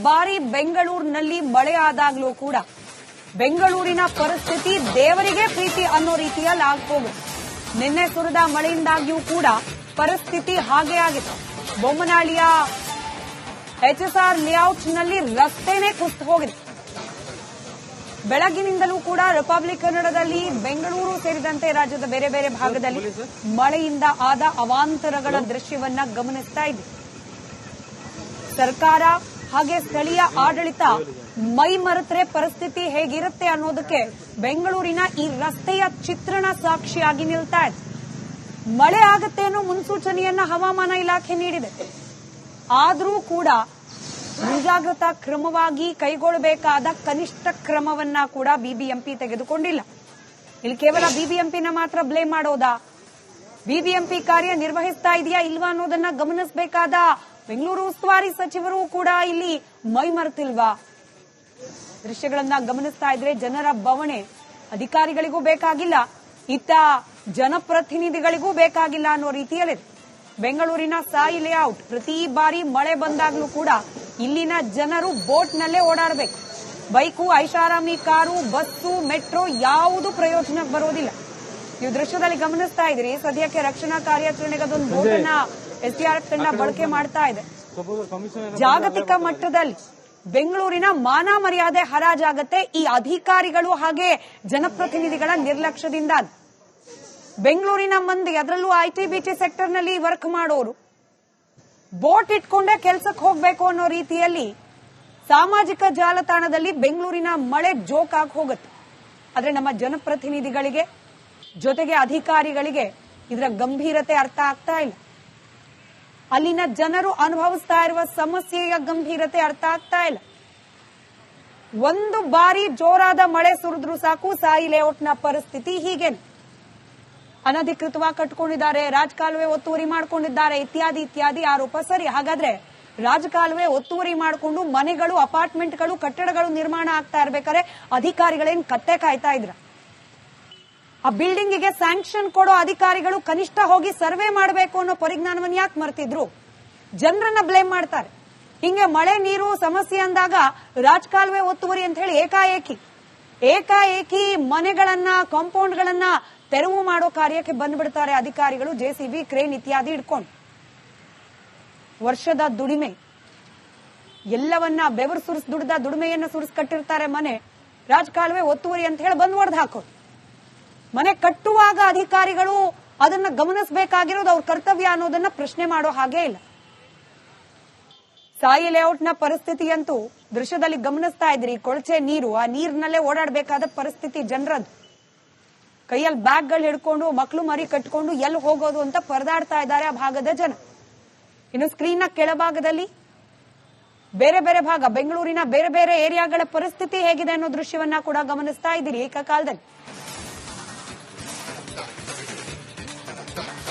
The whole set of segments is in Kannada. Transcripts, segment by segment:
ಬಾರಿ ಬೆಂಗಳೂರಿನಲ್ಲಿ ಮಳೆ ಆದಾಗ್ಲೂ ಕೂಡ ಬೆಂಗಳೂರಿನ ಪರಿಸ್ಥಿತಿ ದೇವರಿಗೆ ಪ್ರೀತಿ ಅನ್ನೋ ರೀತಿಯಲ್ಲಿ ಆಗ್ಬೋದು. ನಿನ್ನೆ ಸುರಿದ ಮಳೆಯಿಂದಾಗಿಯೂ ಕೂಡ ಪರಿಸ್ಥಿತಿ ಹಾಗೆ ಆಗಿದೆ. ಬೊಮ್ಮನಹಳ್ಳಿಯ HSR ಲೇಔಟ್ನಲ್ಲಿ ರಸ್ತೆನೇ ಕುಸಿದು ಹೋಗಿದೆ. ಬೆಳಗ್ಗಿನಿಂದಲೂ ಕೂಡ ರಿಪಬ್ಲಿಕ್ ಕನ್ನಡದಲ್ಲಿ ಬೆಂಗಳೂರು ಸೇರಿದಂತೆ ರಾಜ್ಯದ ಬೇರೆ ಬೇರೆ ಭಾಗದಲ್ಲಿ ಮಳೆಯಿಂದ ಆದ ಅವಾಂತರಗಳ ದೃಶ್ಯವನ್ನ ಗಮನಿಸ್ತಾ ಇದ್ದೀವಿ. ಸರ್ಕಾರ ಹಾಗೆ ಸ್ಥಳೀಯ ಆಡಳಿತ ಮೈ ಮರೆತರೆ ಪರಿಸ್ಥಿತಿ ಹೇಗಿರುತ್ತೆ ಅನ್ನೋದಕ್ಕೆ ಬೆಂಗಳೂರಿನ ಈ ರಸ್ತೆಯ ಚಿತ್ರಣ ಸಾಕ್ಷಿಯಾಗಿ ನಿಲ್ತಾ ಇದೆ. ಮಳೆ ಆಗುತ್ತೆ ಅನ್ನೋ ಮುನ್ಸೂಚನೆಯನ್ನ ಹವಾಮಾನ ಇಲಾಖೆ ನೀಡಿದೆ. ಆದರೂ ಕೂಡ ಮುಂಜಾಗ್ರತಾ ಕ್ರಮವಾಗಿ ಕೈಗೊಳ್ಳಬೇಕಾದ ಕನಿಷ್ಠ ಕ್ರಮವನ್ನ ಕೂಡ ಬಿಬಿಎಂಪಿ ತೆಗೆದುಕೊಂಡಿಲ್ಲ. ಇಲ್ಲಿ ಕೇವಲ ಬಿಬಿಎಂಪಿನ ಮಾತ್ರ ಬ್ಲೇಮ್ ಮಾಡೋದಾ? ಬಿಬಿಎಂಪಿ ಕಾರ್ಯ ನಿರ್ವಹಿಸ್ತಾ ಇದೆಯಾ ಇಲ್ವಾ ಅನ್ನೋದನ್ನ ಗಮನಿಸಬೇಕಾದ ಬೆಂಗಳೂರು ಉಸ್ತುವಾರಿ ಸಚಿವರು ಕೂಡ ಇಲ್ಲಿ ಮೈ ಮರೆತಿಲ್ವಾ? ದೃಶ್ಯಗಳನ್ನ ಗಮನಿಸ್ತಾ ಇದ್ರೆ ಜನರ ಬವಣೆ ಅಧಿಕಾರಿಗಳಿಗೂ ಬೇಕಾಗಿಲ್ಲ, ಇತ್ತ ಜನಪ್ರತಿನಿಧಿಗಳಿಗೂ ಬೇಕಾಗಿಲ್ಲ ಅನ್ನೋ ರೀತಿಯಲ್ಲಿದೆ. ಬೆಂಗಳೂರಿನ ಸಾಯಿ ಲೇಔಟ್ ಪ್ರತಿ ಬಾರಿ ಮಳೆ ಬಂದಾಗ್ಲೂ ಕೂಡ ಇಲ್ಲಿನ ಜನರು ಬೋಟ್ನಲ್ಲೇ ಓಡಾಡಬೇಕು. ಬೈಕು, ಐಷಾರಾಮಿ ಕಾರು, ಬಸ್ಸು, ಮೆಟ್ರೋ ಯಾವುದು ಪ್ರಯೋಜನಕ್ಕೆ ಬರೋದಿಲ್ಲ. ನೀವು ದೃಶ್ಯದಲ್ಲಿ ಗಮನಿಸ್ತಾ ಇದ್ರಿ. ಸದ್ಯಕ್ಕೆ ರಕ್ಷಣಾ ಕಾರ್ಯಾಚರಣೆಗೆ ಅದೊಂದು ಬೋಟ್ ಅನ್ನ SDRF ತಂಡ ಬಳಕೆ ಮಾಡ್ತಾ ಇದೆ. ಜಾಗತಿಕ ಮಟ್ಟದಲ್ಲಿ ಬೆಂಗಳೂರಿನ ಮಾನ ಮರ್ಯಾದೆ ಹರಾಜಾಗತ್ತೆ ಈ ಅಧಿಕಾರಿಗಳು ಹಾಗೆ ಜನಪ್ರತಿನಿಧಿಗಳ ನಿರ್ಲಕ್ಷ್ಯದಿಂದ. ಬೆಂಗಳೂರಿನ ಮಂದಿ, ಅದರಲ್ಲೂ IT-BT ಸೆಕ್ಟರ್ನಲ್ಲಿ ವರ್ಕ್ ಮಾಡೋರು ಬೋಟ್ ಇಟ್ಕೊಂಡೇ ಕೆಲಸಕ್ಕೆ ಹೋಗಬೇಕು ಅನ್ನೋ ರೀತಿಯಲ್ಲಿ ಸಾಮಾಜಿಕ ಜಾಲತಾಣದಲ್ಲಿ ಬೆಂಗಳೂರಿನ ಮಳೆ ಜೋಕ್ ಆಗಿ ಹೋಗುತ್ತೆ. ಆದ್ರೆ ನಮ್ಮ ಜನಪ್ರತಿನಿಧಿಗಳಿಗೆ ಜೊತೆಗೆ ಅಧಿಕಾರಿಗಳಿಗೆ ಇದರ ಗಂಭೀರತೆ ಅರ್ಥ ಆಗ್ತಾ ಇಲ್ಲ. ಅಲ್ಲಿನ ಜನರು ಅನುಭವಿಸ್ತಾ ಇರುವ ಸಮಸ್ಯೆಯ ಗಂಭೀರತೆ ಅರ್ಥ ಆಗ್ತಾ ಇಲ್ಲ. ಒಂದು ಬಾರಿ ಜೋರಾದ ಮಳೆ ಸುರಿದ್ರೂ ಸಾಕು ಸಾಯಿ ಲೇಔಟ್ನ ಪರಿಸ್ಥಿತಿ ಹೀಗೇನೆ. ಅನಧಿಕೃತವಾಗಿ ಕಟ್ಕೊಂಡಿದ್ದಾರೆ, ರಾಜಕಾಲುವೆ ಒತ್ತುವರಿ ಮಾಡ್ಕೊಂಡಿದ್ದಾರೆ, ಇತ್ಯಾದಿ ಇತ್ಯಾದಿ ಆರೋಪ. ಸರಿ, ಹಾಗಾದ್ರೆ ರಾಜಕಾಲುವೆ ಒತ್ತುವರಿ ಮಾಡಿಕೊಂಡು ಮನೆಗಳು, ಅಪಾರ್ಟ್ಮೆಂಟ್ಗಳು, ಕಟ್ಟಡಗಳು ನಿರ್ಮಾಣ ಆಗ್ತಾ ಇರ್ಬೇಕಾದ್ರೆ ಅಧಿಕಾರಿಗಳೇನ್ ಕತ್ತೆ ಕಾಯ್ತಾ ಇದ್ರ? ಆ ಬಿಲ್ಡಿಂಗಿಗೆ ಸ್ಯಾಂಕ್ಷನ್ ಕೊಡೋ ಅಧಿಕಾರಿಗಳು ಕನಿಷ್ಠ ಹೋಗಿ ಸರ್ವೆ ಮಾಡಬೇಕು ಅನ್ನೋ ಪರಿಜ್ಞಾನವನ್ನು ಯಾಕೆ ಮರ್ತಿದ್ರು? ಜನರನ್ನ ಬ್ಲೇಮ್ ಮಾಡ್ತಾರೆ. ಹಿಂಗೆ ಮಳೆ ನೀರು ಸಮಸ್ಯೆ ಅಂದಾಗ ರಾಜಕಾಲುವೆ ಒತ್ತುವರಿ ಅಂತ ಹೇಳಿ ಏಕಾಏಕಿ ಮನೆಗಳನ್ನ, ಕಾಂಪೌಂಡ್ಗಳನ್ನ ತೆರವು ಮಾಡೋ ಕಾರ್ಯಕ್ಕೆ ಬಂದ್ಬಿಡ್ತಾರೆ ಅಧಿಕಾರಿಗಳು, JCB, ಕ್ರೇನ್ ಇತ್ಯಾದಿ ಇಟ್ಕೊಂಡು. ವರ್ಷದ ದುಡಿಮೆ ಎಲ್ಲವನ್ನ ಬೆವರು ಸುರಿಸ್ ದುಡ್ದ ದುಡಿಮೆಯನ್ನ ಸುರಿಸ್ ಕಟ್ಟಿರ್ತಾರೆ. ಮನೆ ರಾಜಕಾಲುವೆ ಒತ್ತುವರಿ ಅಂತ ಹೇಳಿ ಬಂದ್ ಹೊಡೆದು ಹಾಕೋದು. ಮನೆ ಕಟ್ಟುವಾಗ ಅಧಿಕಾರಿಗಳು ಅದನ್ನ ಗಮನಿಸಬೇಕಾಗಿರೋದು ಅವ್ರ ಕರ್ತವ್ಯ ಅನ್ನೋದನ್ನ ಪ್ರಶ್ನೆ ಮಾಡೋ ಹಾಗೆ ಇಲ್ಲ. ಸಾಯಿ ಲೇಔಟ್ನ ಪರಿಸ್ಥಿತಿಯಂತೂ ದೃಶ್ಯದಲ್ಲಿ ಗಮನಿಸ್ತಾ ಇದ್ರಿ. ಕೊಳಚೆ ನೀರು, ಆ ನೀರಿನಲ್ಲೇ ಓಡಾಡಬೇಕಾದ ಪರಿಸ್ಥಿತಿ ಜನರದ್ದು. ಕೈಯಲ್ಲಿ ಬ್ಯಾಗ್ಗಳು ಹಿಡ್ಕೊಂಡು ಮಕ್ಕಳು ಮರಿ ಕಟ್ಕೊಂಡು ಎಲ್ಲಿ ಹೋಗೋದು ಅಂತ ಪರದಾಡ್ತಾ ಇದ್ದಾರೆ ಆ ಭಾಗದ ಜನ. ಇನ್ನು ಸ್ಕ್ರೀನ್ನ ಕೆಳಭಾಗದಲ್ಲಿ ಬೇರೆ ಬೇರೆ ಭಾಗ, ಬೆಂಗಳೂರಿನ ಬೇರೆ ಬೇರೆ ಏರಿಯಾಗಳ ಪರಿಸ್ಥಿತಿ ಹೇಗಿದೆ ಅನ್ನೋ ದೃಶ್ಯವನ್ನ ಕೂಡ ಗಮನಿಸ್ತಾ ಇದ್ದೀರಿ ಏಕಕಾಲದಲ್ಲಿ.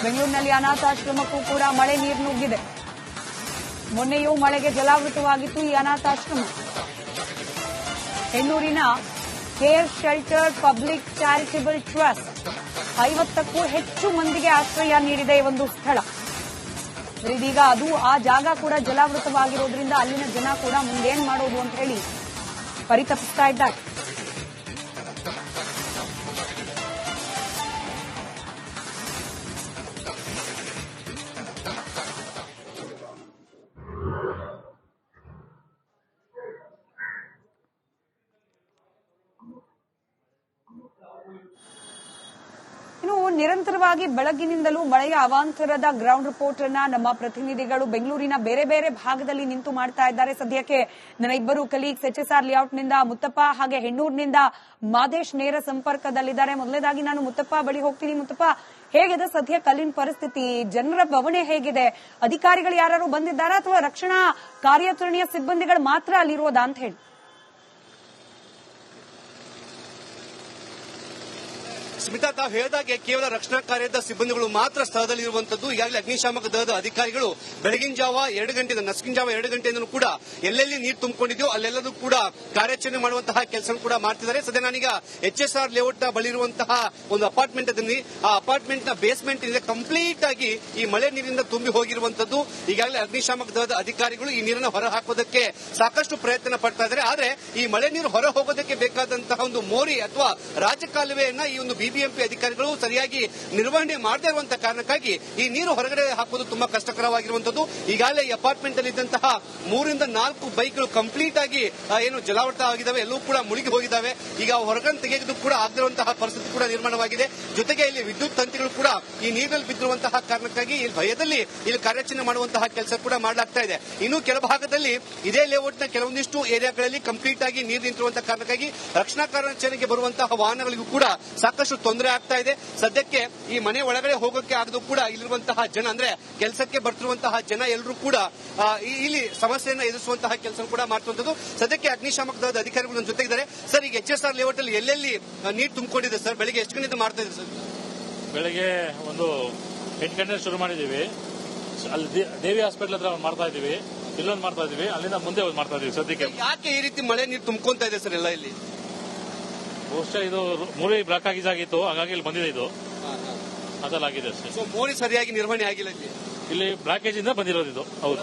ಬೆಂಗಳೂರಿನಲ್ಲಿ ಅನಾಥಾಶ್ರಮಕ್ಕೂ ಕೂಡ ಮಳೆ ನೀರು ನುಗ್ಗಿದೆ. ಮೊನ್ನೆಯೂ ಮಳೆಗೆ ಜಲಾವೃತವಾಗಿತ್ತು ಈ ಅನಾಥಾಶ್ರಮ. ಹೆಣ್ಣೂರಿನ care shelter public charitable trust 50ಕ್ಕೂ ಹೆಚ್ಚು ಮಂದಿಗೆ ಆಶ್ರಯ ನೀಡಿದೆ ಈ ಒಂದು ಸ್ಥಳ. ಇದೀಗ ಅದು ಆ ಜಾಗ ಕೂಡ ಜಲಾವೃತವಾಗಿರೋದ್ರಿಂದ ಅಲ್ಲಿನ ಜನ ಕೂಡ ಮುಂದೇನ್ ಮಾಡೋದು ಅಂತ ಹೇಳಿ ಪರಿತಪಿಸ್ತಾ ಇದ್ದಾರೆ. ಇನ್ನು ನಿರಂತರವಾಗಿ ಬೆಳಗ್ಗಿನಿಂದಲೂ ಮಳೆಯ ಅವಾಂತರದ ಗ್ರೌಂಡ್ ರಿಪೋರ್ಟ್ ಅನ್ನ ನಮ್ಮ ಪ್ರತಿನಿಧಿಗಳು ಬೆಂಗಳೂರಿನ ಬೇರೆ ಬೇರೆ ಭಾಗದಲ್ಲಿ ನಿಂತು ಮಾಡ್ತಾ ಇದ್ದಾರೆ. ಸದ್ಯಕ್ಕೆ ನನ್ನ ಇಬ್ಬರು ಕಲೀಗ್ಸ್ HSR ಲೇಔಟ್ನಿಂದ ಮುತ್ತಪ್ಪ ಹಾಗೆ ಹೆಣ್ಣೂರಿನಿಂದ ಮಾದೇಶ್ ನೇರ ಸಂಪರ್ಕದಲ್ಲಿದ್ದಾರೆ. ಮೊದಲನೇದಾಗಿ ನಾನು ಮುತ್ತಪ್ಪ ಬಳಿ ಹೋಗ್ತೀನಿ. ಮುತ್ತಪ್ಪ, ಹೇಗಿದೆ ಸದ್ಯಕ್ಕೆ ಅಲ್ಲಿನ ಪರಿಸ್ಥಿತಿ? ಜನರ ಬವಣೆ ಹೇಗಿದೆ? ಅಧಿಕಾರಿಗಳು ಯಾರು ಬಂದಿದ್ದಾರಾ ಅಥವಾ ರಕ್ಷಣಾ ಕಾರ್ಯಾಚರಣೆಯ ಸಿಬ್ಬಂದಿಗಳು ಮಾತ್ರ ಅಲ್ಲಿರೋದಾ ಅಂತ ಹೇಳಿ? ಸ್ಮಿತಾ, ತಾವು ಹೇಳಿದಾಗೆ ಕೇವಲ ರಕ್ಷಣಾ ಕಾರ್ಯದ ಸಿಬ್ಬಂದಿಗಳು ಮಾತ್ರ ಸ್ಥಳದಲ್ಲಿ ಇರುವಂತದ್ದು. ಈಗಾಗಲೇ ಅಗ್ನಿಶಾಮಕ ದಳದ ಅಧಿಕಾರಿಗಳು ಬೆಳಗಿನ ಜಾವ 2 ಗಂಟೆಯಿಂದ ನಸುಕಿನ ಜಾವ 2 ಗಂಟೆಯಿಂದ ಕೂಡ ಎಲ್ಲೆಲ್ಲಿ ನೀರು ತುಂಬಿಕೊಂಡಿದೆಯೋ ಅಲ್ಲೆಲ್ಲದೂ ಕೂಡ ಕಾರ್ಯಾಚರಣೆ ಮಾಡುವಂತಹ ಕೆಲಸ ಕೂಡ ಮಾಡ್ತಿದ್ದಾರೆ. ಸದ್ಯ ನಾನೀಗ HSR ಲೇಔಟ್ ನ ಬಳಿ ಇರುವಂತಹ ಒಂದು ಅಪಾರ್ಟ್ಮೆಂಟ್ ಅದನ್ನ ಆ ಅಪಾರ್ಟ್ಮೆಂಟ್ ನ ಬೇಸ್ಮೆಂಟ್ ಇದೆ ಕಂಪ್ಲೀಟ್ ಆಗಿ ಈ ಮಳೆ ನೀರಿನಿಂದ ತುಂಬಿ ಹೋಗಿರುವಂತದ್ದು. ಈಗಾಗಲೇ ಅಗ್ನಿಶಾಮಕ ದಳದ ಅಧಿಕಾರಿಗಳು ಈ ನೀರನ್ನು ಹೊರ ಹಾಕೋದಕ್ಕೆ ಸಾಕಷ್ಟು ಪ್ರಯತ್ನ ಪಡ್ತಾ ಇದ್ದಾರೆ. ಆದ್ರೆ ಈ ಮಳೆ ನೀರು ಹೊರ ಹೋಗೋದಕ್ಕೆ ಬೇಕಾದಂತಹ ಒಂದು ಮೋರಿ ಅಥವಾ ರಾಜಕಾಲುವೆಯನ್ನ ಈ ಒಂದು ಬಿಬಿಎಂಪಿ ಅಧಿಕಾರಿಗಳು ಸರಿಯಾಗಿ ನಿರ್ವಹಣೆ ಮಾಡದೇ ಇರುವಂತಹ ಕಾರಣಕ್ಕಾಗಿ ಈ ನೀರು ಹೊರಗಡೆ ಹಾಕೋದು ತುಂಬಾ ಕಷ್ಟಕರವಾಗಿರುವಂತದ್ದು. ಈಗಾಗಲೇ ಈ ಅಪಾರ್ಟ್ಮೆಂಟ್ ಅಲ್ಲಿ ಇದ್ದಂತಹ 3 ರಿಂದ 4 ಬೈಕ್ಗಳು ಕಂಪ್ಲೀಟ್ ಆಗಿ ಏನು ಜಲಾವೃತ ಆಗಿದ್ದಾವೆ, ಎಲ್ಲವೂ ಕೂಡ ಮುಳುಗಿ ಹೋಗಿದ್ದಾವೆ. ಈಗ ಹೊರಗಡೆ ತೆಗೆದು ಕೂಡ ಆಗದಿರುವಂತಹ ಪರಿಸ್ಥಿತಿ ಕೂಡ ನಿರ್ಮಾಣವಾಗಿದೆ. ಜೊತೆಗೆ ಇಲ್ಲಿ ವಿದ್ಯುತ್ ತಂತಿಗಳು ಕೂಡ ಈ ನೀರಿನಲ್ಲಿ ಬಿದ್ದಿರುವಂತಹ ಕಾರಣಕ್ಕಾಗಿ ಇಲ್ಲಿ ಭಯದಲ್ಲಿ ಇಲ್ಲಿ ಕಾರ್ಯಾಚರಣೆ ಮಾಡುವಂತಹ ಕೆಲಸ ಕೂಡ ಮಾಡಲಾಗ್ತಾ ಇದೆ. ಇನ್ನು ಕೆಲ ಭಾಗದಲ್ಲಿ ಇದೇ ಲೇಔಟ್ ನ ಕೆಲವೊಂದಿಷ್ಟು ಏರಿಯಾಗಳಲ್ಲಿ ಕಂಪ್ಲೀಟ್ ಆಗಿ ನೀರು ನಿಂತಿರುವಂತಹ ಕಾರಣಕ್ಕಾಗಿ ರಕ್ಷಣಾ ಕಾರ್ಯಾಚರಣೆಗೆ ಬರುವಂತಹ ವಾಹನಗಳಿಗೂ ಕೂಡ ಸಾಕಷ್ಟು ತೊಂದರೆ ಆಗ್ತಾ ಇದೆ. ಸದ್ಯಕ್ಕೆ ಈ ಮನೆ ಒಳಗಡೆ ಹೋಗೋಕೆ ಆಗದು ಕೂಡ ಇಲ್ಲಿರುವಂತಹ ಜನ ಅಂದ್ರೆ ಕೆಲಸಕ್ಕೆ ಬರ್ತಿರುವಂತಹ ಜನ ಎಲ್ಲರೂ ಕೂಡ ಇಲ್ಲಿ ಸಮಸ್ಯೆಯನ್ನು ಎದುರಿಸುವಂತಹ ಕೆಲಸ ಕೂಡ ಮಾಡ್ತಿರುವಂತದ್ದು. ಸದ್ಯಕ್ಕೆ ಅಗ್ನಿಶಾಮಕ ದಳದ ಅಧಿಕಾರಿಗಳು ನನ್ನ ಜೊತೆಗಿದ್ದಾರೆ. ಸರ್, ಈಗ HSR ಲೇಔಟ್ ಅಲ್ಲಿ ಎಲ್ಲೆಲ್ಲಿ ನೀರು ತುಂಬಿಕೊಂಡಿದೆ ಸರ್? ಬೆಳಿಗ್ಗೆ ಎಷ್ಟು ಗಂಟೆಯಿಂದ ಮಾಡ್ತಾ ಇದೆ ಸರ್? ಬೆಳಗ್ಗೆ ಒಂದು 8 ಗಂಟೆ ಶುರು ಮಾಡಿದೀವಿ. ಅಲ್ಲಿ ದೇವಿ ಹಾಸ್ಪಿಟಲ್ ಹತ್ರ ಮಾಡ್ತಾ ಇದೀವಿ, ಇಲ್ಲೊಂದು ಮಾಡ್ತಾ ಇದೀವಿ, ಅಲ್ಲಿಂದ ಮುಂದೆ ಒಂದು ಮಾಡ್ತಾ ಇದೀವಿ. ಸದ್ಯಕ್ಕೆ ಯಾಕೆ ಈ ರೀತಿ ಮಳೆ ನೀರು ತುಂಬಿಕೊಂತ ಇದೆ ಸರ್ ಎಲ್ಲ ಇಲ್ಲಿ? ಬಹುಶಃ ಇದು ಮೂರೇ ಬ್ಲಾಕ್ ಆಗಿತ್ತು, ಹಾಗಾಗಿ ಇಲ್ಲಿ ಬಂದಿದೆ. ಇದು ಅದಲ್ಲಾಗಿದೆ ಅಷ್ಟೇ. ಸೊ ಮೋರಿ ಸರಿಯಾಗಿ ನಿರ್ವಹಣೆ ಆಗಿಲ್ಲ ಇಲ್ಲಿ ಬ್ಲಾಕೇಜ್ ಇಂದ ಬಂದಿರೋದು ಇದು. ಹೌದು.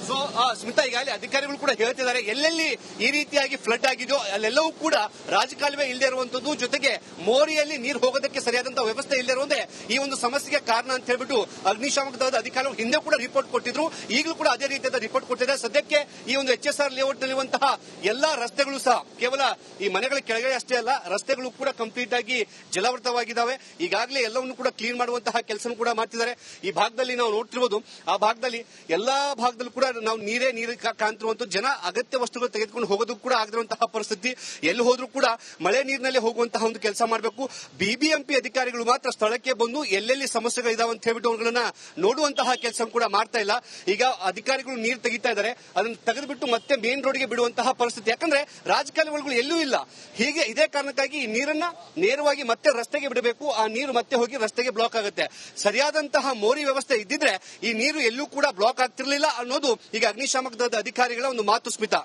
ಸೊ ಸ್ಮಿತಾ, ಈಗಾಗಲೇ ಅಧಿಕಾರಿಗಳು ಕೂಡ ಹೇಳ್ತಿದ್ದಾರೆ ಎಲ್ಲೆಲ್ಲಿ ಈ ರೀತಿಯಾಗಿ ಫ್ಲಡ್ ಆಗಿದೆಯೋ ಅಲ್ಲೆಲ್ಲವೂ ಕೂಡ ರಾಜಕಾಲುವೆ ಇಲ್ಲದೆ ಇರುವಂತದ್ದು, ಜೊತೆಗೆ ಮೋರಿಯಲ್ಲಿ ನೀರು ಹೋಗೋದಕ್ಕೆ ಸರಿಯಾದಂತಹ ವ್ಯವಸ್ಥೆ ಇಲ್ಲದೆ ಇರುವುದೇ ಈ ಒಂದು ಸಮಸ್ಯೆಗೆ ಕಾರಣ ಅಂತ ಹೇಳ್ಬಿಟ್ಟು ಅಗ್ನಿಶಾಮಕ ದಳದ ಅಧಿಕಾರಿಗಳು ಹಿಂದೆ ಕೂಡ ರಿಪೋರ್ಟ್ ಕೊಟ್ಟಿದ್ರು. ಈಗಲೂ ಕೂಡ ಅದೇ ರೀತಿಯಾದ ರಿಪೋರ್ಟ್ ಕೊಟ್ಟಿದ್ದಾರೆ. ಸದ್ಯಕ್ಕೆ ಈ ಒಂದು HSR ಲೇಔಟ್ ನಲ್ಲಿರುವಂತಹ ಎಲ್ಲಾ ರಸ್ತೆಗಳು ಸಹ ಕೇವಲ ಈ ಮನೆಗಳ ಕೆಳಗಡೆ ಅಷ್ಟೇ ಅಲ್ಲ, ರಸ್ತೆಗಳು ಕೂಡ ಕಂಪ್ಲೀಟ್ ಆಗಿ ಜಲಾವೃತವಾಗಿದ್ದಾವೆ. ಈಗಾಗಲೇ ಎಲ್ಲವನ್ನು ಕೂಡ ಕ್ಲೀನ್ ಮಾಡುವಂತಹ ಕೆಲಸ ಕೂಡ ಮಾಡ್ತಿದ್ದಾರೆ. ಈ ಭಾಗದಲ್ಲಿ ನಾವು ನೋಡ್ತಿರ್ಬೋದು, ಆ ಭಾಗದಲ್ಲಿ ಎಲ್ಲಾ ಭಾಗದಲ್ಲೂ ಕೂಡ ನಾವು ನೀರೇ ಕಾಣ್ತಿರುವಂತ ಜನ ಅಗತ್ಯ ವಸ್ತುಗಳು ತೆಗೆದುಕೊಂಡು ಹೋಗೋದು ಕೂಡ ಆಗದಿರುವಂತಹ ಪರಿಸ್ಥಿತಿ. ಎಲ್ಲಿ ಹೋದ್ರೂ ಕೂಡ ಮಳೆ ನೀರಿನಲ್ಲಿ ಹೋಗುವಂತಹ ಒಂದು ಕೆಲಸ ಮಾಡಬೇಕು. ಬಿಬಿಎಂಪಿ ಅಧಿಕಾರಿಗಳು ಮಾತ್ರ ಸ್ಥಳಕ್ಕೆ ಬಂದು ಎಲ್ಲೆಲ್ಲಿ ಸಮಸ್ಯೆಗಳಿದಾವೆ ಅಂತ ಹೇಳ್ಬಿಟ್ಟು ಅವುಗಳನ್ನ ನೋಡುವಂತಹ ಕೆಲಸ ಕೂಡ ಮಾಡ್ತಾ ಇಲ್ಲ. ಈಗ ಅಧಿಕಾರಿಗಳು ನೀರು ತೆಗಿತಾ ಇದ್ದಾರೆ, ಅದನ್ನು ತೆಗೆದುಬಿಟ್ಟು ಮತ್ತೆ ಮೇನ್ ರೋಡ್ಗೆ ಬಿಡುವಂತಹ ಪರಿಸ್ಥಿತಿ. ಯಾಕಂದ್ರೆ ರಾಜಕಾಲುವೆಗಳು ಎಲ್ಲೂ ಇಲ್ಲ. ಹೀಗೆ ಇದೇ ಕಾರಣಕ್ಕಾಗಿ ಈ ನೀರನ್ನ ನೇರವಾಗಿ ಮತ್ತೆ ರಸ್ತೆಗೆ ಬಿಡಬೇಕು. ಆ ನೀರು ಮತ್ತೆ ಹೋಗಿ ರಸ್ತೆಗೆ ಬ್ಲಾಕ್ ಆಗುತ್ತೆ. ಸರಿಯಾದಂತಹ ಮೋರಿ ವ್ಯವಸ್ಥೆ ಇದ್ದಿದ್ರೆ ಈ ನೀರು ಎಲ್ಲೂ ಕೂಡ ಬ್ಲಾಕ್ ಆಗ್ತಿರ್ಲಿಲ್ಲ ಅನ್ನೋದು ಈಗ ಅಗ್ನಿಶಾಮಕ ದಳದ ಅಧಿಕಾರಿಗಳ ಒಂದು ಮಾತು. ಸ್ಮಿತಾ,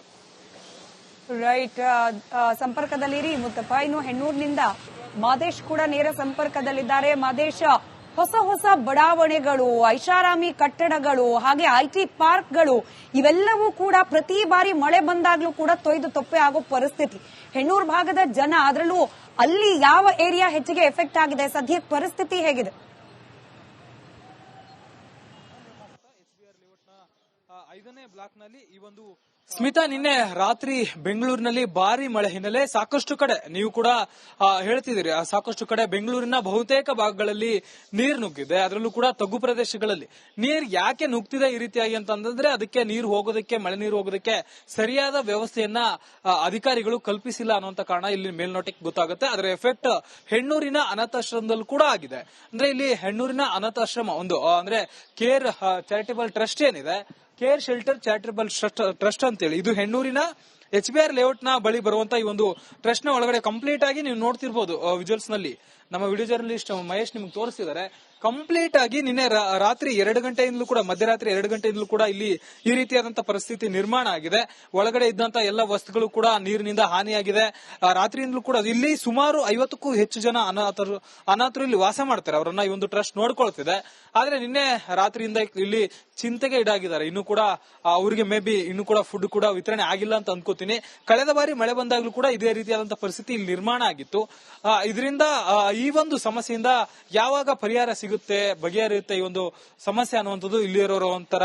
ರೈಟ್, ಸಂಪರ್ಕದಲ್ಲಿರಿ ಮುತ್ತಪ್ಪ. ಇನ್ನು ಹೆಣ್ಣೂರಿನಿಂದ ಮಾದೇಶ್ ಕೂಡ ನೇರ ಸಂಪರ್ಕದಲ್ಲಿದ್ದಾರೆ. ಮಾದೇಶ್, ಹೊಸ ಬಡಾವಣೆಗಳು, ಐಷಾರಾಮಿ ಕಟ್ಟಡಗಳು, ಹಾಗೆ IT ಪಾರ್ಕ್ಗಳು ಇವೆಲ್ಲವೂ ಕೂಡ ಪ್ರತಿ ಬಾರಿ ಮಳೆ ಬಂದಾಗ್ಲೂ ಕೂಡ ತೊಯ್ದು ತೊಪ್ಪೆ ಆಗೋ ಪರಿಸ್ಥಿತಿ. ಹೆಣ್ಣೂರು ಭಾಗದ ಜನ, ಅದರಲ್ಲೂ ಅಲ್ಲಿ ಯಾವ ಏರಿಯಾ ಹೆಚ್ಚಿಗೆ ಎಫೆಕ್ಟ್ ಆಗಿದೆ? ಸದ್ಯಕ್ಕೆ ಪರಿಸ್ಥಿತಿ ಹೇಗಿದೆ? ಸ್ಮಿತಾ, ನಿನ್ನೆ ರಾತ್ರಿ ಬೆಂಗಳೂರಿನಲ್ಲಿ ಭಾರಿ ಮಳೆ ಹಿನ್ನೆಲೆ ಸಾಕಷ್ಟು ಕಡೆ ನೀವು ಕೂಡ ಹೇಳ್ತಿದ್ದೀರಿ, ಸಾಕಷ್ಟು ಕಡೆ ಬೆಂಗಳೂರಿನ ಬಹುತೇಕ ಭಾಗಗಳಲ್ಲಿ ನೀರು ನುಗ್ಗಿದೆ. ಅದರಲ್ಲೂ ಕೂಡ ತಗ್ಗು ಪ್ರದೇಶಗಳಲ್ಲಿ ನೀರು ಯಾಕೆ ನುಗ್ತಿದೆ ಈ ರೀತಿಯಾಗಿ ಅಂತಂದ್ರೆ ಅದಕ್ಕೆ ನೀರು ಹೋಗೋದಕ್ಕೆ, ಮಳೆ ನೀರು ಹೋಗೋದಕ್ಕೆ ಸರಿಯಾದ ವ್ಯವಸ್ಥೆಯನ್ನ ಅಧಿಕಾರಿಗಳು ಕಲ್ಪಿಸಿಲ್ಲ ಅನ್ನುವಂತ ಕಾರಣ ಇಲ್ಲಿ ಮೇಲ್ನೋಟಕ್ಕೆ ಗೊತ್ತಾಗುತ್ತೆ. ಅದರ ಎಫೆಕ್ಟ್ ಹೆಣ್ಣೂರಿನ ಅನಾಥಾಶ್ರಮದಲ್ಲೂ ಕೂಡ ಆಗಿದೆ. ಅಂದ್ರೆ ಇಲ್ಲಿ ಹೆಣ್ಣೂರಿನ ಅನಾಥಾಶ್ರಮ ಒಂದು ಅಂದ್ರೆ ಕೇರ್ ಚಾರಿಟೇಬಲ್ ಟ್ರಸ್ಟ್ ಏನಿದೆ, ಕೇರ್ ಶೆಲ್ಟರ್ ಚಾರಿಟೇಬಲ್ ಟ್ರಸ್ಟ್ ಅಂತೇಳಿ, ಇದು ಹೆಣ್ಣೂರಿನ HBR ಲೇಔಟ್ ನ ಬಳಿ ಬರುವಂತ ಈ ಒಂದು ಟ್ರಸ್ಟ್ ನ ಒಳಗಡೆ ಕಂಪ್ಲೀಟ್ ಆಗಿ ನೀವು ನೋಡ್ತಿರ್ಬೋದು ವಿಜುವಲ್ಸ್ ನಲ್ಲಿ. ನಮ್ಮ ವಿಡಿಯೋ ಜರ್ನಲಿಸ್ಟ್ ಮಹೇಶ್ ನಿಮ್ಗೆ ತೋರಿಸಿದ್ದಾರೆ. ಕಂಪ್ಲೀಟ್ ಆಗಿ ನಿನ್ನೆ ರಾತ್ರಿ 2 ಗಂಟೆಯಿಂದಲೂ ಕೂಡ, ಮಧ್ಯರಾತ್ರಿ 2 ಗಂಟೆಯಿಂದಲೂ ಕೂಡ ಇಲ್ಲಿ ಈ ರೀತಿಯಾದಂತಹ ಪರಿಸ್ಥಿತಿ ನಿರ್ಮಾಣ ಆಗಿದೆ. ಒಳಗಡೆ ಇದ್ದಂತ ಎಲ್ಲ ವಸ್ತುಗಳು ಕೂಡ ನೀರಿನಿಂದ ಹಾನಿಯಾಗಿದೆ. ರಾತ್ರಿಯಿಂದಲೂ ಕೂಡ ಇಲ್ಲಿ ಸುಮಾರು 50ಕ್ಕೂ ಹೆಚ್ಚು ಜನ ಅನಾಥರು ಇಲ್ಲಿ ವಾಸ ಮಾಡ್ತಾರೆ. ಅವರನ್ನ ಈ ಒಂದು ಟ್ರಸ್ಟ್ ನೋಡ್ಕೊಳ್ತಿದೆ. ಆದ್ರೆ ನಿನ್ನೆ ರಾತ್ರಿಯಿಂದ ಇಲ್ಲಿ ಚಿಂತೆಗೆ ಈಡಾಗಿದ್ದಾರೆ. ಇನ್ನು ಕೂಡ ಅವರಿಗೆ ಮೇ ಬಿ ಇನ್ನು ಕೂಡ ಫುಡ್ ಕೂಡ ವಿತರಣೆ ಆಗಿಲ್ಲ ಅಂತ ಅನ್ಕೋತೀನಿ. ಕಳೆದ ಬಾರಿ ಮಳೆ ಬಂದಾಗ್ಲೂ ಕೂಡ ಇದೇ ರೀತಿಯಾದಂತಹ ಪರಿಸ್ಥಿತಿ ಇಲ್ಲಿ ನಿರ್ಮಾಣ ಆಗಿತ್ತು. ಇದರಿಂದ ಈ ಒಂದು ಸಮಸ್ಯೆಯಿಂದ ಯಾವಾಗ ಪರಿಹಾರ ಸಿಗುತ್ತೆ, ಬಗೆಹರಿಯುತ್ತೆ ಈ ಒಂದು ಸಮಸ್ಯೆ ಅನ್ನುವಂಥದ್ದು ಇಲ್ಲಿರೋರು ಒಂಥರ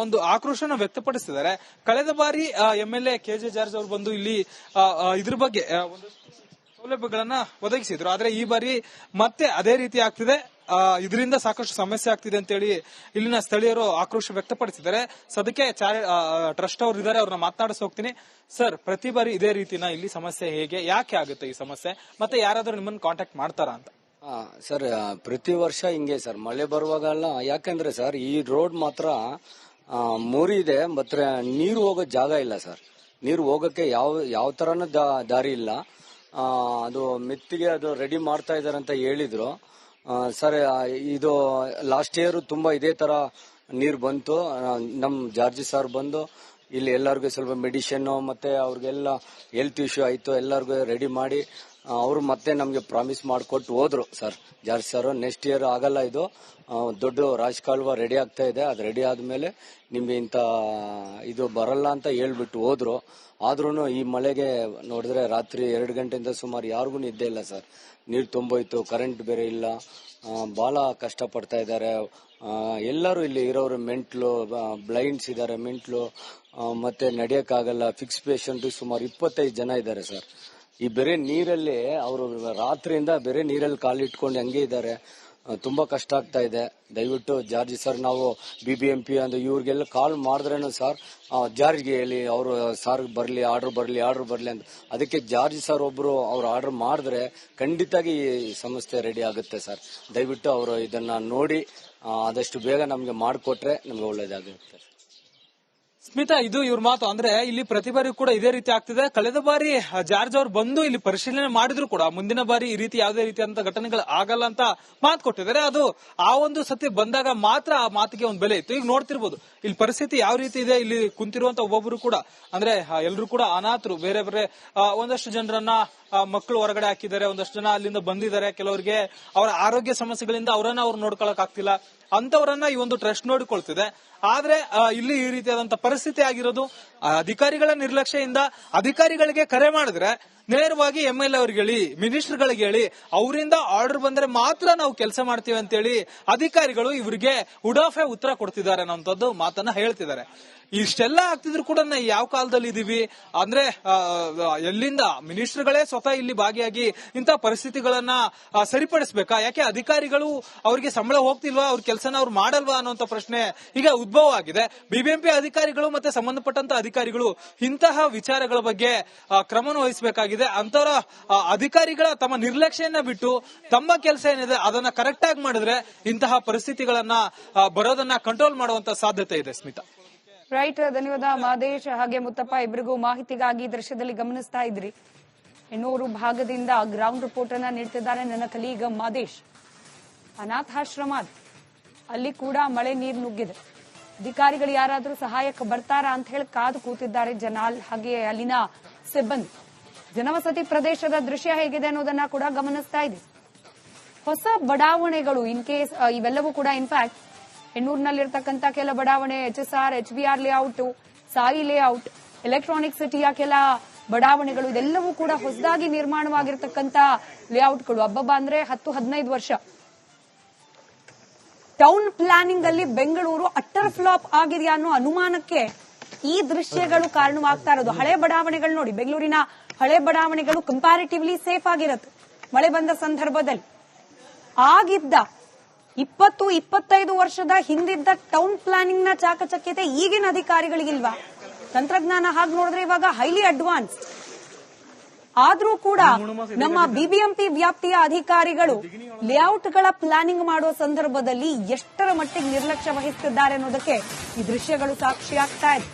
ಒಂದು ಆಕ್ರೋಶನ ವ್ಯಕ್ತಪಡಿಸಿದ್ದಾರೆ. ಕಳೆದ ಬಾರಿ MLA KJ ಜಾರ್ಜ್ ಅವರು ಬಂದು ಇಲ್ಲಿ ಇದ್ರ ಬಗ್ಗೆ ಒಂದು ಸೌಲಭ್ಯಗಳನ್ನ ಒದಗಿಸಿದ್ರು. ಆದ್ರೆ ಈ ಬಾರಿ ಮತ್ತೆ ಅದೇ ರೀತಿ ಆಗ್ತಿದೆ. ಇದರಿಂದ ಸಾಕಷ್ಟು ಸಮಸ್ಯೆ ಆಗ್ತಿದೆ ಅಂತೇಳಿ ಇಲ್ಲಿನ ಸ್ಥಳೀಯರು ಆಕ್ರೋಶ ವ್ಯಕ್ತಪಡಿಸಿದ್ದಾರೆ. ಸದ್ಯಕ್ಕೆ ಟ್ರಸ್ಟ್ ಅವರು ಇದ್ದಾರೆ, ಅವ್ರನ್ನ ಮಾತನಾಡಿಸಿ ಹೋಗ್ತೀನಿ. ಸರ್, ಪ್ರತಿ ಬಾರಿ ಇದೇ ರೀತಿನ ಇಲ್ಲಿ ಸಮಸ್ಯೆ ಹೇಗೆ, ಯಾಕೆ ಆಗುತ್ತೆ ಈ ಸಮಸ್ಯೆ, ಮತ್ತೆ ಯಾರಾದ್ರೂ ನಿಮ್ಮನ್ನ ಕಾಂಟ್ಯಾಕ್ಟ್ ಮಾಡ್ತಾರಾ ಅಂತ? ಸರ್, ಪ್ರತಿ ವರ್ಷ ಹಿಂಗೆ ಸರ್, ಮಳೆ ಬರುವಾಗಲ್ಲ. ಯಾಕಂದ್ರೆ ಸರ್, ಈ ರೋಡ್ ಮಾತ್ರ ಮೋರಿ ಇದೆ, ಮತ್ತೆ ನೀರು ಹೋಗೋ ಜಾಗ ಇಲ್ಲ ಸರ್. ನೀರು ಹೋಗಕ್ಕೆ ಯಾವ ತರನ ದಾರಿ ಇಲ್ಲ. ಅದು ಮೆತ್ತಿಗೆ ಅದು ರೆಡಿ ಮಾಡ್ತಾ ಇದಾರೆ ಅಂತ ಹೇಳಿದ್ರು ಸರ್. ಇದು ಲಾಸ್ಟ್ ಇಯರ್ ತುಂಬಾ ಇದೇ ತರ ನೀರು ಬಂತು. ನಮ್ ಜಾರ್ಜಿ ಸರ್ ಬಂದು ಇಲ್ಲಿ ಎಲ್ಲರಿಗೂ ಸ್ವಲ್ಪ ಮೆಡಿಸಿನ್ ಮತ್ತೆ ಅವ್ರಿಗೆಲ್ಲ ಹೆಲ್ತ್ ಇಶ್ಯೂ ಆಯ್ತು, ಎಲ್ಲರಿಗೂ ರೆಡಿ ಮಾಡಿ ಅವರು ಮತ್ತೆ ನಮ್ಗೆ ಪ್ರಾಮಿಸ್ ಮಾಡಿಕೊಟ್ಟು ಹೋದ್ರು sir George sir. Next year ಆಗಲ್ಲ, ಇದು ದೊಡ್ಡ ರಾಜಕಾಲುವೆ ರೆಡಿ ಆಗ್ತಾ ಇದೆ, ಅದು ರೆಡಿ ಆದ್ಮೇಲೆ ನಿಮ್ಗೆ ಇಂತ ಇದು ಬರಲ್ಲ ಅಂತ ಹೇಳ್ಬಿಟ್ಟು ಹೋದ್ರು. ಆದ್ರೂ ಈ ಮಳೆಗೆ ನೋಡಿದ್ರೆ ರಾತ್ರಿ 2 ಗಂಟೆಯಿಂದ ಸುಮಾರು ಯಾರಿಗೂ ನಿದ್ದೆ ಇಲ್ಲ ಸರ್. ನೀರು ತುಂಬೋಯ್ತು, ಕರೆಂಟ್ ಬೇರೆ ಇಲ್ಲ, ಬಹಳ ಕಷ್ಟ ಪಡ್ತಾ ಇದ್ದಾರೆ ಎಲ್ಲರೂ. ಇಲ್ಲಿ ಇರೋರು ಮೆಂಟ್ಲು, ಬ್ಲೈಂಡ್ಸ್ ಇದ್ದಾರೆ, ಮೆಂಟ್ಲು ಮತ್ತೆ ನಡೆಯಕ್ಕಾಗಲ್ಲ. ಫಿಕ್ಸ್ ಪೇಷಂಟ್ ಸುಮಾರು 25 ಜನ ಇದ್ದಾರೆ ಸರ್. ಈ ಬೇರೆ ನೀರಲ್ಲಿ ಅವರು ರಾತ್ರಿಯಿಂದ ಬೇರೆ ನೀರಲ್ಲಿ ಕಾಲಿಟ್ಕೊಂಡು ಹಂಗೆ ಇದ್ದಾರೆ. ತುಂಬಾ ಕಷ್ಟ ಆಗ್ತಾ ಇದೆ. ದಯವಿಟ್ಟು ಜಾರ್ಜಿ ಸರ್, ನಾವು BBMP ಅಂದ್ರೆ ಇವ್ರಿಗೆಲ್ಲ ಕಾಲ್ ಮಾಡಿದ್ರೇನು ಸರ್, ಜಾರ್ಜ್ಗೆ ಹೇಳಿ ಅವರು ಸಾರ್ ಬರ್ಲಿ, ಆರ್ಡರ್ ಬರ್ಲಿ ಅಂತ. ಅದಕ್ಕೆ ಜಾರ್ಜ್ ಸರ್ ಒಬ್ರು ಅವ್ರು ಆರ್ಡರ್ ಮಾಡಿದ್ರೆ ಖಂಡಿತಾಗಿ ಈ ಸಮಸ್ಯೆ ರೆಡಿ ಆಗುತ್ತೆ ಸರ್. ದಯವಿಟ್ಟು ಅವರು ಇದನ್ನ ನೋಡಿ ಆದಷ್ಟು ಬೇಗ ನಮ್ಗೆ ಮಾಡಿಕೊಟ್ರೆ ನಮ್ಗೆ ಒಳ್ಳೇದಾಗುತ್ತೆ. ಸ್ಮಿತಾ, ಇದು ಇವ್ರ ಮಾತು. ಅಂದ್ರೆ ಇಲ್ಲಿ ಪ್ರತಿ ಬಾರಿ ಕೂಡ ಇದೇ ರೀತಿ ಆಗ್ತಿದೆ. ಕಳೆದ ಬಾರಿ ಜಾರ್ಜ್ ಅವರು ಬಂದು ಇಲ್ಲಿ ಪರಿಶೀಲನೆ ಮಾಡಿದ್ರು ಕೂಡ ಮುಂದಿನ ಬಾರಿ ಈ ರೀತಿ ಯಾವುದೇ ರೀತಿಯಾದಂತಹ ಘಟನೆಗಳು ಆಗಲ್ಲ ಅಂತ ಮಾತು ಕೊಟ್ಟಿದ್ದಾರೆ. ಅದು ಆ ಒಂದು ಸತಿ ಬಂದಾಗ ಮಾತ್ರ ಆ ಮಾತಿಗೆ ಒಂದು ಬೆಲೆ ಇತ್ತು. ಈಗ ನೋಡ್ತಿರ್ಬೋದು ಇಲ್ಲಿ ಪರಿಸ್ಥಿತಿ ಯಾವ ರೀತಿ ಇದೆ. ಇಲ್ಲಿ ಕುಂತಿರುವಂತ ಒಬ್ಬೊಬ್ರು ಕೂಡ ಅಂದ್ರೆ ಎಲ್ಲರೂ ಕೂಡ ಅನಾಥರು. ಬೇರೆ ಬೇರೆ ಒಂದಷ್ಟು ಜನರನ್ನ ಮಕ್ಕಳು ಹೊರಗಡೆ ಹಾಕಿದ್ದಾರೆ, ಒಂದಷ್ಟು ಜನ ಅಲ್ಲಿಂದ ಬಂದಿದ್ದಾರೆ. ಕೆಲವರಿಗೆ ಅವರ ಆರೋಗ್ಯ ಸಮಸ್ಯೆಗಳಿಂದ ಅವರನ್ನ ಅವ್ರು ನೋಡ್ಕೊಳಕ್ ಆಗ್ತಿಲ್ಲ, ಅಂತವರನ್ನ ಈ ಒಂದು ಟ್ರಸ್ಟ್ ನೋಡಿಕೊಳ್ತಿದೆ. ಆದ್ರೆ ಇಲ್ಲಿ ಈ ರೀತಿಯಾದಂತಹ ಪರಿಸ್ಥಿತಿ ಆಗಿರೋದು ಅಧಿಕಾರಿಗಳ ನಿರ್ಲಕ್ಷ್ಯದಿಂದ. ಅಧಿಕಾರಿಗಳಿಗೆ ಕರೆ ಮಾಡಿದ್ರೆ ನೇರವಾಗಿ MLA ಅವ್ರಿಗೆ ಹೇಳಿ, ಮಿನಿಸ್ಟರ್ಗಳಿಗೆ ಹೇಳಿ, ಅವರಿಂದ ಆರ್ಡರ್ ಬಂದ್ರೆ ಮಾತ್ರ ನಾವು ಕೆಲಸ ಮಾಡ್ತೀವಿ ಅಂತೇಳಿ ಅಧಿಕಾರಿಗಳು ಇವರಿಗೆ ಉಡಾಫೆ ಉತ್ತರ ಕೊಡ್ತಿದ್ದಾರೆ ಅನ್ನೋಂಥದ್ದು ಮಾತನ್ನ ಹೇಳ್ತಿದ್ದಾರೆ. ಇಷ್ಟೆಲ್ಲ ಆಗ್ತಿದ್ರು ಕೂಡ ಯಾವ ಕಾಲದಲ್ಲಿ ಇದೀವಿ ಅಂದ್ರೆ ಎಲ್ಲಿಂದ ಮಿನಿಸ್ಟರ್ಗಳೇ ಸ್ವತಃ ಇಲ್ಲಿ ಭಾಗಿಯಾಗಿ ಇಂಥ ಪರಿಸ್ಥಿತಿಗಳನ್ನ ಸರಿಪಡಿಸಬೇಕಾ? ಯಾಕೆ ಅಧಿಕಾರಿಗಳು ಅವ್ರಿಗೆ ಸಂಬಳ ಹೋಗ್ತಿಲ್ವಾ, ಅವ್ರ ಕೆಲಸನ ಅವ್ರು ಮಾಡಲ್ವಾ ಅನ್ನುವಂತ ಪ್ರಶ್ನೆ ಈಗ ಉದ್ಭವ ಆಗಿದೆ. BBMP ಅಧಿಕಾರಿಗಳು ಮತ್ತೆ ಸಂಬಂಧಪಟ್ಟಂತ ಅಧಿಕಾರಿಗಳು ಇಂತಹ ವಿಚಾರಗಳ ಬಗ್ಗೆ ಕ್ರಮವನ್ನು ವಹಿಸಬೇಕಾಗಿದೆ. ಅಂತವರ ಅಧಿಕಾರಿಗಳ ತಮ್ಮ ನಿರ್ಲಕ್ಷ್ಯನ ಬಿಟ್ಟು ತಮ್ಮ ಕೆಲಸ ಏನಿದೆ ಅದನ್ನ ಕರೆಕ್ಟ್ ಆಗಿ ಮಾಡಿದ್ರೆ ಇಂತಹ ಪರಿಸ್ಥಿತಿಗಳನ್ನ ಬರೋದನ್ನ ಕಂಟ್ರೋಲ್ ಮಾಡುವಂತ ಸಾಧ್ಯತೆ ಇದೆ. ಸ್ಮಿತಾ, ರೈಟ್, ಧನ್ಯವಾದ ಮಹದೇಶ್ ಹಾಗೆ ಮುತ್ತಪ್ಪ, ಇಬ್ಬರಿಗೂ ಮಾಹಿತಿಗಾಗಿ ದೃಶ್ಯದಲ್ಲಿ ಗಮನಿಸ್ತಾ ಇದ್ರಿ. ಹೆಣ್ಣೂರು ಭಾಗದಿಂದ ಗ್ರೌಂಡ್ ರಿಪೋರ್ಟ್ ಅನ್ನ ನೀಡ್ತಿದ್ದಾರೆ ನನ್ನ ಕಲೀಗ ಮಹದೇಶ್. ಅನಾಥಾಶ್ರಮ ಅಲ್ಲಿ ಕೂಡ ಮಳೆ ನೀರು ನುಗ್ಗಿದೆ. ಅಧಿಕಾರಿಗಳು ಯಾರಾದ್ರೂ ಸಹಾಯಕ್ಕೆ ಬರ್ತಾರಾ ಅಂತ ಹೇಳಿ ಕಾದು ಕೂತಿದ್ದಾರೆ ಜನ, ಹಾಗೆ ಅಲ್ಲಿನ ಸಿಬ್ಬಂದಿ. ಜನವಸತಿ ಪ್ರದೇಶದ ದೃಶ್ಯ ಹೇಗಿದೆ ಅನ್ನೋದನ್ನ ಕೂಡ ಗಮನಿಸ್ತಾ ಇದೆ. ಹೊಸ ಬಡಾವಣೆಗಳು ಇನ್ ಕೇಸ್ ಇವೆಲ್ಲವೂ ಕೂಡ ಇನ್ಫ್ಯಾಕ್ಟ್ ಹೆಣ್ಣೂರಿನಲ್ಲಿರ್ತಕ್ಕಂಥ ಕೆಲ ಬಡಾವಣೆ, HSR, HBR layout, Sai layout, electronic ಸಿಟಿಯ ಕೆಲ ಬಡಾವಣೆಗಳು, ಇದೆಲ್ಲವೂ ಕೂಡ ಹೊಸದಾಗಿ ನಿರ್ಮಾಣವಾಗಿರ್ತಕ್ಕಂಥ ಲೇಔಟ್ಗಳು. ಹಬ್ಬಬ್ಬ ಅಂದ್ರೆ 10-15 ವರ್ಷ. ಟೌನ್ ಪ್ಲಾನಿಂಗ್ ಅಲ್ಲಿ ಬೆಂಗಳೂರು ಅಟ್ಟರ್ ಫ್ಲಾಪ್ ಆಗಿದೆಯಾ ಅನ್ನೋ ಅನುಮಾನಕ್ಕೆ ಈ ದೃಶ್ಯಗಳು ಕಾರಣವಾಗ್ತಾ ಇರೋದು. ಹಳೆ ಬಡಾವಣೆಗಳು ನೋಡಿ, ಬೆಂಗಳೂರಿನ ಹಳೆ ಬಡಾವಣೆಗಳು ಕಂಪ್ಯಾರಿಟಿವ್ಲಿ ಸೇಫ್ ಆಗಿರುತ್ತೆ. ಮಳೆ ಬಂದ ಸಂದರ್ಭದಲ್ಲಿ ಆಗಿದ್ದ 20-25 ವರ್ಷದ ಹಿಂದಿದ್ದ ಟೌನ್ ಪ್ಲಾನಿಂಗ್ ನ ಚಾಕಚಕ್ಯತೆ ಈಗಿನ ಅಧಿಕಾರಿಗಳಿಗಿಲ್ವಾ? ತಂತ್ರಜ್ಞಾನ ಹಾಗೆ ನೋಡಿದ್ರೆ ಇವಾಗ ಹೈಲಿ ಅಡ್ವಾನ್ಸ್. ಆದ್ರೂ ಕೂಡ ನಮ್ಮ BBMP ವ್ಯಾಪ್ತಿಯ ಅಧಿಕಾರಿಗಳು ಲೇಔಟ್ಗಳ ಪ್ಲಾನಿಂಗ್ ಮಾಡುವ ಸಂದರ್ಭದಲ್ಲಿ ಎಷ್ಟರ ಮಟ್ಟಿಗೆ ನಿರ್ಲಕ್ಷ್ಯ ವಹಿಸುತ್ತಿದ್ದಾರೆ ಅನ್ನೋದಕ್ಕೆ ಈ ದೃಶ್ಯಗಳು ಸಾಕ್ಷಿಯಾಗ್ತಾ ಇದೆ.